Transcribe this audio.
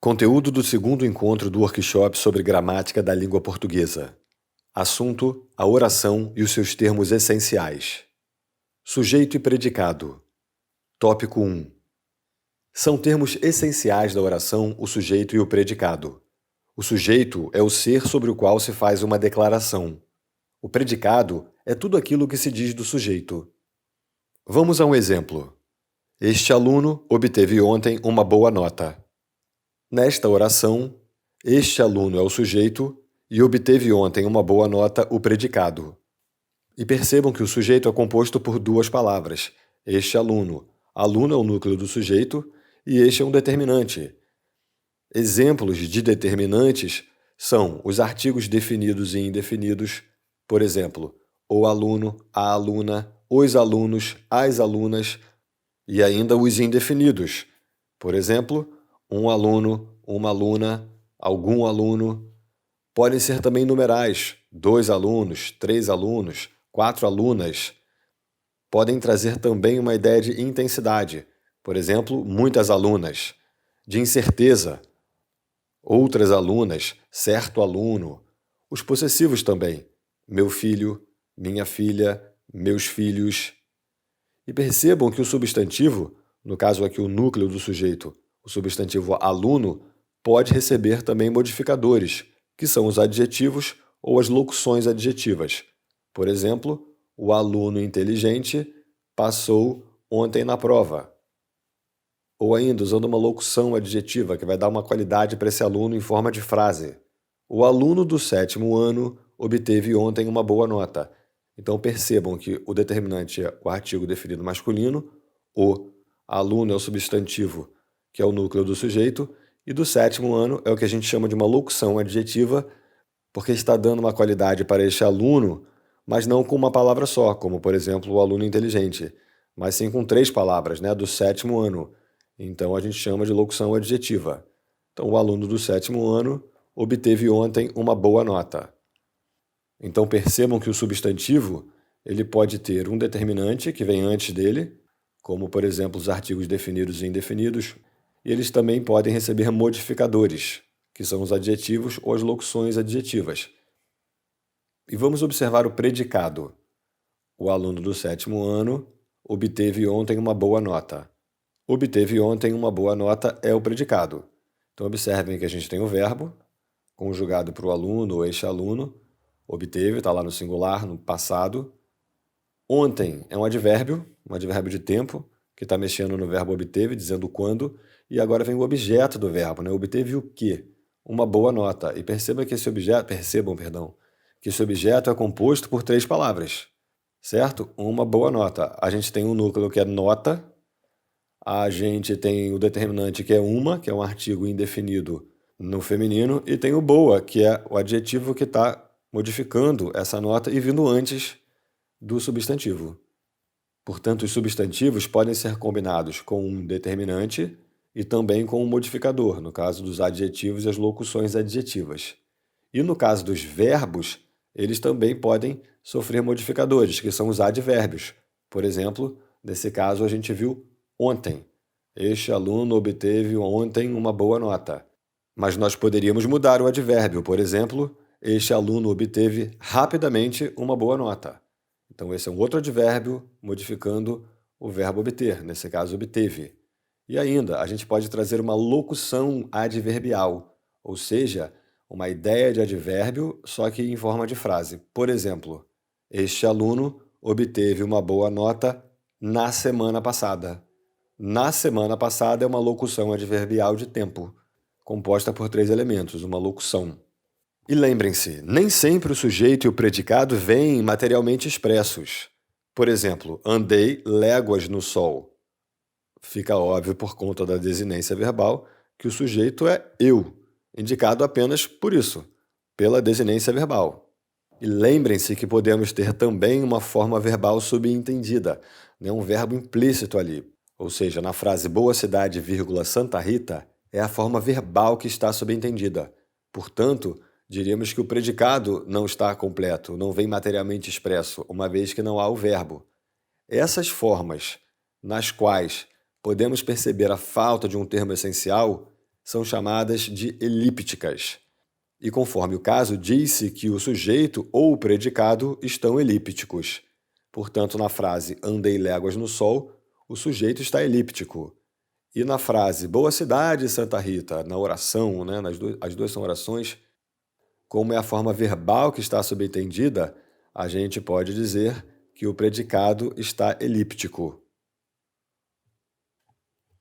Conteúdo do segundo encontro do workshop sobre gramática da língua portuguesa. Assunto: a oração e os seus termos essenciais. Sujeito e predicado. Tópico 1. São termos essenciais da oração o sujeito e o predicado. O sujeito é o ser sobre o qual se faz uma declaração. O predicado é tudo aquilo que se diz do sujeito. Vamos a um exemplo. Este aluno obteve ontem uma boa nota. Nesta oração, este aluno é o sujeito e obteve ontem uma boa nota o predicado. E percebam que o sujeito é composto por duas palavras. Este aluno. Aluno é o núcleo do sujeito e este é um determinante. Exemplos de determinantes são os artigos definidos e indefinidos, por exemplo, o aluno, a aluna, os alunos, as alunas, e ainda os indefinidos, por exemplo, um aluno, uma aluna, algum aluno. Podem ser também numerais, 2 alunos, 3 alunos, 4 alunas. Podem trazer também uma ideia de intensidade, por exemplo, muitas alunas, de incerteza, outras alunas, certo aluno. Os possessivos também, meu filho, minha filha, meus filhos. E percebam que o substantivo, no caso aqui o núcleo do sujeito, o substantivo aluno, pode receber também modificadores, que são os adjetivos ou as locuções adjetivas. Por exemplo, o aluno inteligente passou ontem na prova. Ou ainda usando uma locução adjetiva que vai dar uma qualidade para esse aluno em forma de frase. O aluno do 7º ano obteve ontem uma boa nota. Então percebam que o determinante é o artigo definido masculino, o aluno é o substantivo, que é o núcleo do sujeito, e do 7º ano é o que a gente chama de uma locução adjetiva, porque está dando uma qualidade para este aluno, mas não com uma palavra só, como por exemplo o aluno inteligente, mas sim com 3 palavras, do 7º ano. Então a gente chama de locução adjetiva. Então o aluno do 7º ano obteve ontem uma boa nota. Então percebam que o substantivo ele pode ter um determinante que vem antes dele, como por exemplo os artigos definidos e indefinidos, e eles também podem receber modificadores, que são os adjetivos ou as locuções adjetivas. E vamos observar o predicado. O aluno do 7º ano obteve ontem uma boa nota. Obteve ontem uma boa nota é o predicado. Então observem que a gente tem o verbo, conjugado para o aluno ou este aluno. Obteve, está lá no singular, no passado. Ontem é um advérbio de tempo, que está mexendo no verbo obteve, dizendo quando. E agora vem o objeto do verbo, Obteve o quê? Uma boa nota. E percebam que esse objeto é composto por 3 palavras, certo? Uma boa nota. A gente tem um núcleo que é nota, a gente tem o determinante que é um artigo indefinido no feminino, e tem o boa, que é o adjetivo que está modificando essa nota e vindo antes do substantivo. Portanto, os substantivos podem ser combinados com um determinante e também com um modificador, no caso dos adjetivos e as locuções adjetivas. E no caso dos verbos, eles também podem sofrer modificadores, que são os advérbios. Por exemplo, nesse caso a gente viu ontem. Este aluno obteve ontem uma boa nota. Mas nós poderíamos mudar o advérbio, por exemplo, este aluno obteve rapidamente uma boa nota. Então esse é um outro advérbio modificando o verbo obter, nesse caso obteve. E ainda, a gente pode trazer uma locução adverbial, ou seja, uma ideia de advérbio, só que em forma de frase. Por exemplo, este aluno obteve uma boa nota na semana passada. Na semana passada é uma locução adverbial de tempo, composta por 3 elementos, uma locução. E lembrem-se, nem sempre o sujeito e o predicado vêm materialmente expressos. Por exemplo, andei léguas no sol. Fica óbvio por conta da desinência verbal que o sujeito é eu, indicado apenas por isso, pela desinência verbal. E lembrem-se que podemos ter também uma forma verbal subentendida, um verbo implícito ali. Ou seja, na frase boa cidade, Santa Rita, é a forma verbal que está subentendida. Portanto, diríamos que o predicado não está completo, não vem materialmente expresso, uma vez que não há o verbo. Essas formas nas quais podemos perceber a falta de um termo essencial são chamadas de elípticas. E conforme o caso, diz-se que o sujeito ou o predicado estão elípticos. Portanto, na frase andei léguas no sol, o sujeito está elíptico. E na frase boa cidade, Santa Rita, na oração, né, as duas são orações, como é a forma verbal que está subentendida, a gente pode dizer que o predicado está elíptico.